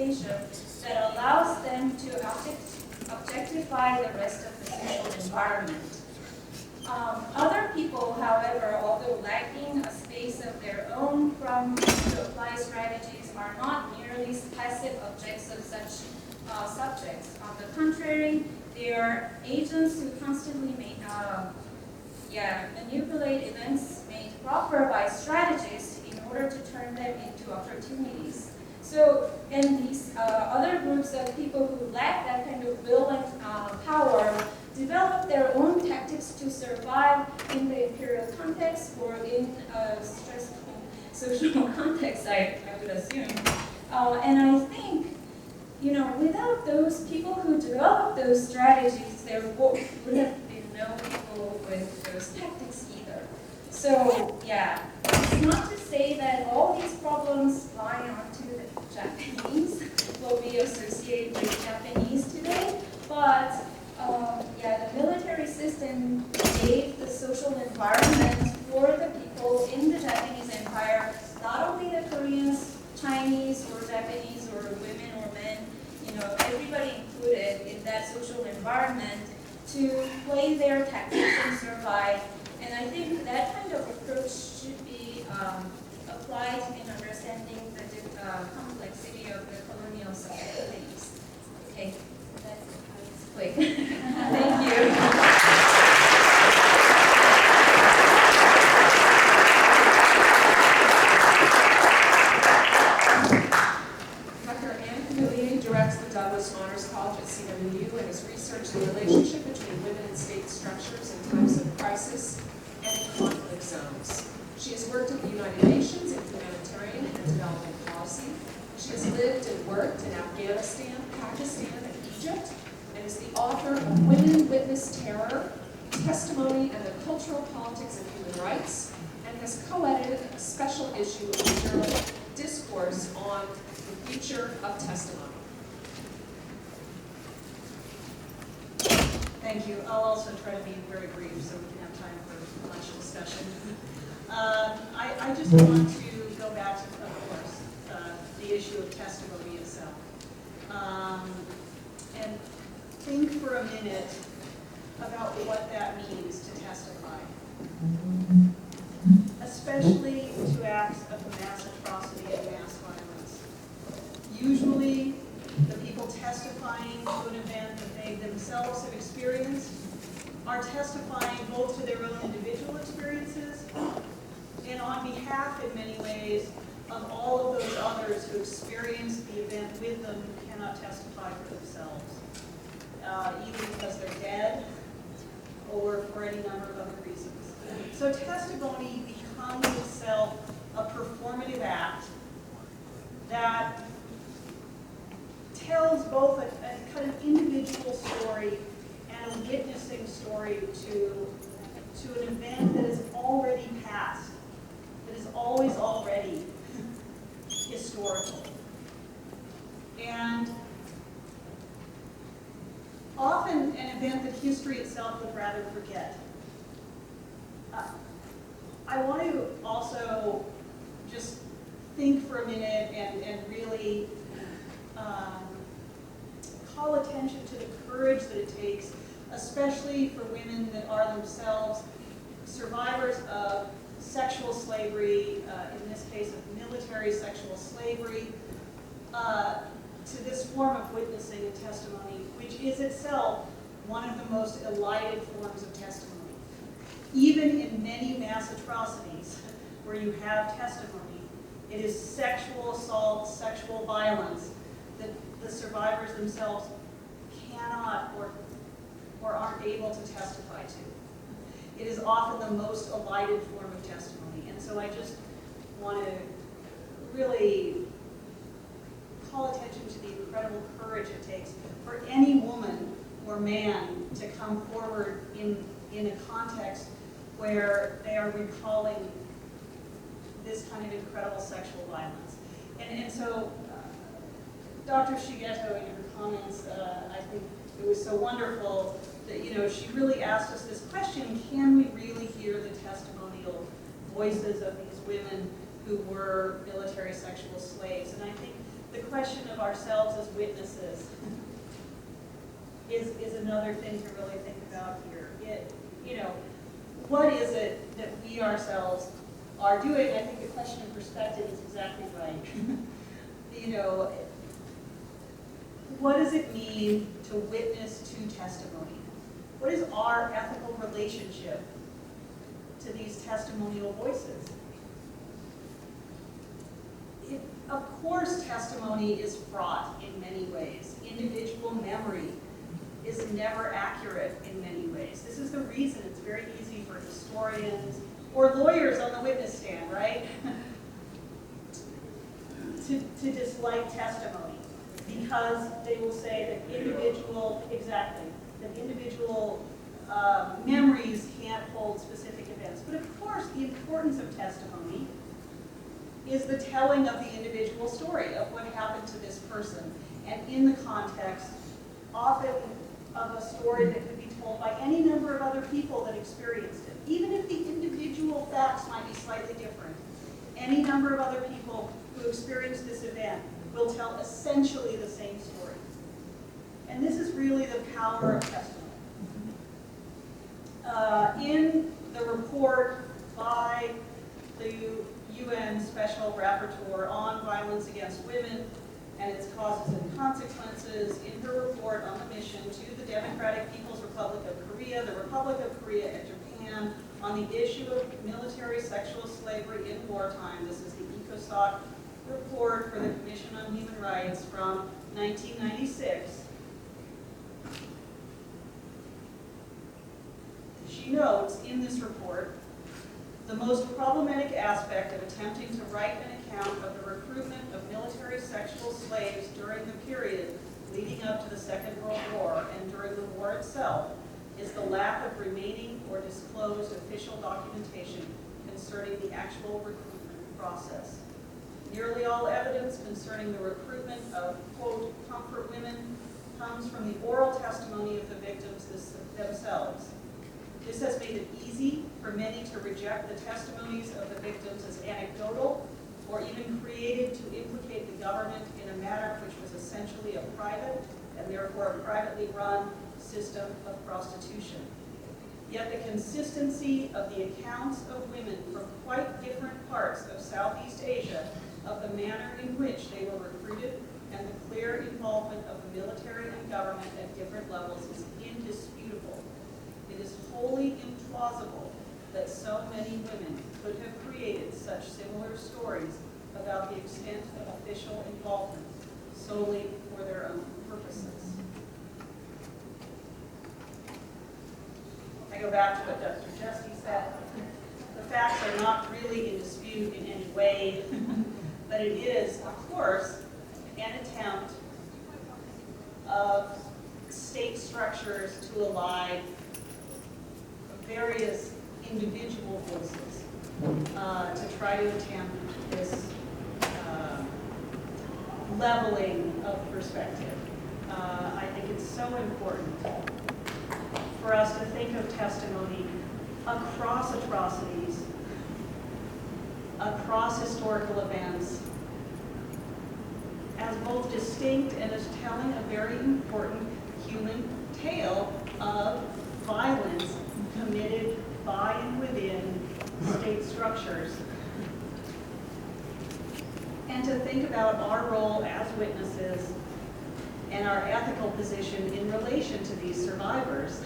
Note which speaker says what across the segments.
Speaker 1: organization that allows them to objectify the rest of the social environment. Other people, however, although lacking a space of their own from which to apply strategies, are not merely passive objects of such subjects. On the contrary, they are agents who constantly manipulate events made proper by strategists in order to turn them into opportunities. So, and these other groups of people who lack that kind of will and power develop their own tactics to survive in the imperial context or in a stressful social context, I would assume. And I think, without those people who develop those strategies, there would have been no people with those tactics either. So, yeah, it's not to say that all these problems lie onto the Japanese, what we associate with Japanese today, but the military system gave the social environment for the people in the Japanese empire, not only the Koreans, Chinese, or Japanese, or women or men, everybody included in that social environment to play their tactics and survive. And I think that kind of approach should be applied in understanding the complexity of the colonial societies. Okay, that's quick. Thank you.
Speaker 2: Directs the Douglas Honors College at CWU and has researched the relationship between women and state structures in times of crisis and in conflict zones. She has worked at the United Nations in humanitarian and development policy. She has lived and worked in Afghanistan, Pakistan, and Egypt, and is the author of Women Witness Terror, Testimony and the Cultural Politics of Human Rights, and has co-edited a special issue of the journal Discourse on the Future of Testimony.
Speaker 3: Thank you. I'll also try to be very brief so we can have time for much discussion. I just want to go back to, of course, the issue of testimony itself. And think for a minute about what that means to testify. Especially to acts of mass atrocity and mass violence. Usually, the people testifying to an event that they themselves have experienced are testifying both to their own individual experiences and on behalf, in many ways, of all of those others who experienced the event with them who cannot testify for themselves, either because they're dead or for any number of other reasons. So testimony becomes itself a performative act that tells both a kind of individual story and a witnessing story to an event that is already past, that is always already historical. And often an event that history itself would rather forget. I want to also just think for a minute and really call attention to the courage that it takes, especially for women that are themselves survivors of sexual slavery, in this case of military sexual slavery, to this form of witnessing and testimony, which is itself one of the most elided forms of testimony. Even in many mass atrocities where you have testimony, it is sexual assault, sexual violence that the survivors themselves cannot or aren't able to testify to. It is often the most elided form of testimony. And so I just want to really call attention to the incredible courage it takes for any woman or man to come forward in a context where they are recalling this kind of incredible sexual violence. And so Dr. Shigeto, in her comments, I think it was so wonderful that, she really asked us this question: can we really hear the testimonial voices of these women who were military sexual slaves? And I think the question of ourselves as witnesses is another thing to really think about here. What is it that we ourselves are doing? I think the question of perspective is exactly right. What does it mean to witness to testimony? What is our ethical relationship to these testimonial voices? Of course, testimony is fraught in many ways. Individual memory is never accurate in many ways. This is the reason it's very easy for historians or lawyers on the witness stand, right? to dislike testimony, because they will say that individual memories can't hold specific events. But of course, the importance of testimony is the telling of the individual story of what happened to this person, and in the context, often of a story that could be told by any number of other people that experienced it. Even if the individual facts might be slightly different, any number of other people who experienced this event will tell essentially the same story. And this is really the power of testimony. In the report by the UN Special Rapporteur on Violence Against Women and its causes and consequences, in her report on the mission to the Democratic People's Republic of Korea, the Republic of Korea, and Japan on the issue of military sexual slavery in wartime. This is the ECOSOC report for the Commission on Human Rights from 1996. She notes in this report, the most problematic aspect of attempting to write an account of the recruitment of military sexual slaves during the period leading up to the Second World War and during the war itself is the lack of remaining or disclosed official documentation concerning the actual recruitment process. Nearly all evidence concerning the recruitment of, quote, comfort women comes from the oral testimony of the victims themselves. This has made it easy for many to reject the testimonies of the victims as anecdotal or even created to implicate the government in a matter which was essentially a private and therefore a privately run system of prostitution. Yet the consistency of the accounts of women from quite different parts of Southeast Asia of the manner in which they were recruited and the clear involvement of the military and government at different levels is indisputable. It is wholly implausible that so many women could have created such similar stories about the extent of official involvement solely for their own purposes. I go back to what Dr. Jesse said. The facts are not really in dispute in any way, but it is, of course, an attempt of state structures to ally various individual voices to try to attempt this leveling of perspective. I think it's so important for us to think of testimony across atrocities, across historical events, as both distinct and as telling a very important human tale of violence committed by and within state structures. And to think about our role as witnesses and our ethical position in relation to these survivors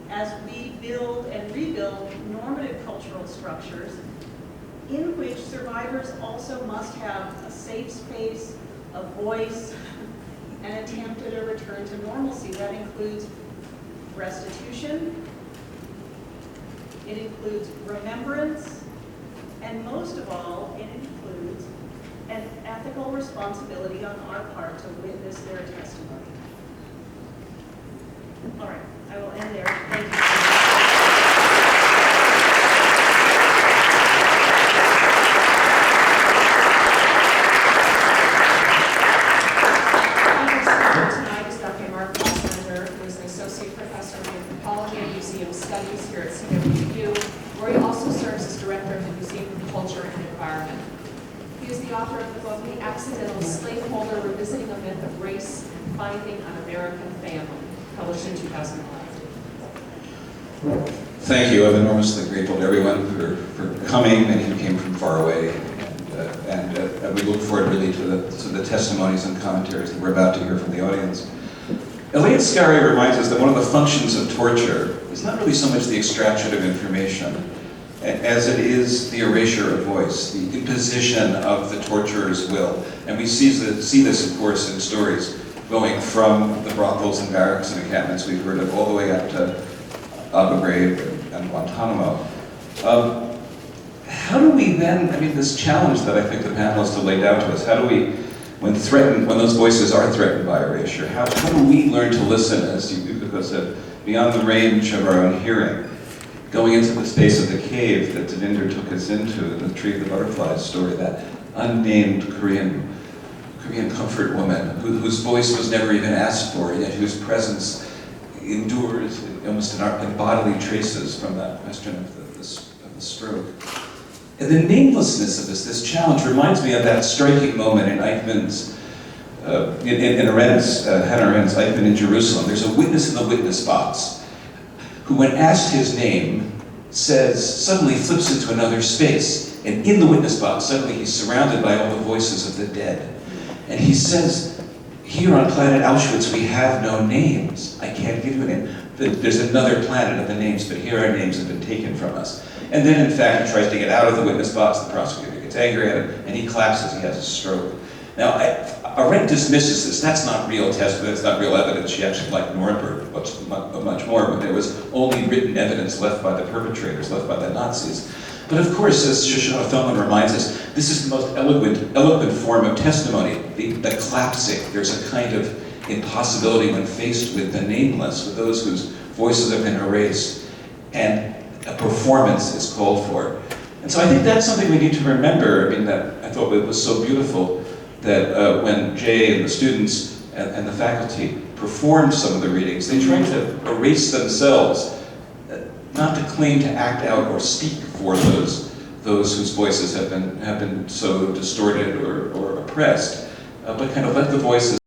Speaker 3: as we build and rebuild normative cultural structures in which survivors also must have a safe space, a voice, and attempt at a return to normalcy. That includes restitution, it includes remembrance, and most of all, it includes an ethical responsibility on our part to witness their testimony. All right, I will end there. Thank you.
Speaker 2: Tonight is Dr. Mark Fassbender, who is an associate professor of anthropology and museum studies here at CWU, where he also serves as director of the Museum of Culture and Environment. He She is the author of the book, The Accidental Slaveholder, Revisiting a Myth of Race and Finding an American Family, published in 2011.
Speaker 4: Thank you. I'm enormously grateful to everyone for coming, many who came from far away. And we look forward really to the testimonies and commentaries that we're about to hear from the audience. Elliot Scary reminds us that one of the functions of torture is not really so much the extraction of information as it is the erasure of voice, the imposition of the torturer's will. And we see this, of course, in stories going from the brothels and barracks and encampments we've heard of all the way up to Abu Ghraib and Guantanamo. How do we then, I mean, this challenge that I think the panelists have laid out to us, how do we, when those voices are threatened by erasure, how do we learn to listen, as Yuko said, beyond the range of our own hearing, going into the space of the cave that Devinder took us into, the Tree of the Butterflies story, that unnamed Korean comfort woman whose voice was never even asked for, yet whose presence endures almost in bodily traces from that question of the stroke. And the namelessness of this challenge reminds me of that striking moment in Eichmann's, in Arendt's, Hannah Arendt's Eichmann in Jerusalem. There's a witness in the witness box who, when asked his name, suddenly flips into another space. And in the witness box, suddenly he's surrounded by all the voices of the dead. And he says, here on planet Auschwitz, we have no names. I can't give you a name. There's another planet of the names, but here our names have been taken from us. And then, in fact, he tries to get out of the witness box. The prosecutor gets angry at him, and he collapses. He has a stroke. Now, Arendt dismisses this. That's not real testimony. That's not real evidence. She actually liked Nuremberg much more, but there was only written evidence left by the perpetrators, left by the Nazis. But of course, as Shoshana Feldman reminds us, this is the most eloquent form of testimony, the collapsing. There's a kind of impossibility when faced with the nameless, with those whose voices have been erased, and a performance is called for. And so I think that's something we need to remember. I mean, that I thought it was so beautiful that when Jay and the students and the faculty performed some of the readings, they tried to erase themselves, not to claim to act out or speak for those whose voices have been so distorted or oppressed, but kind of let the voices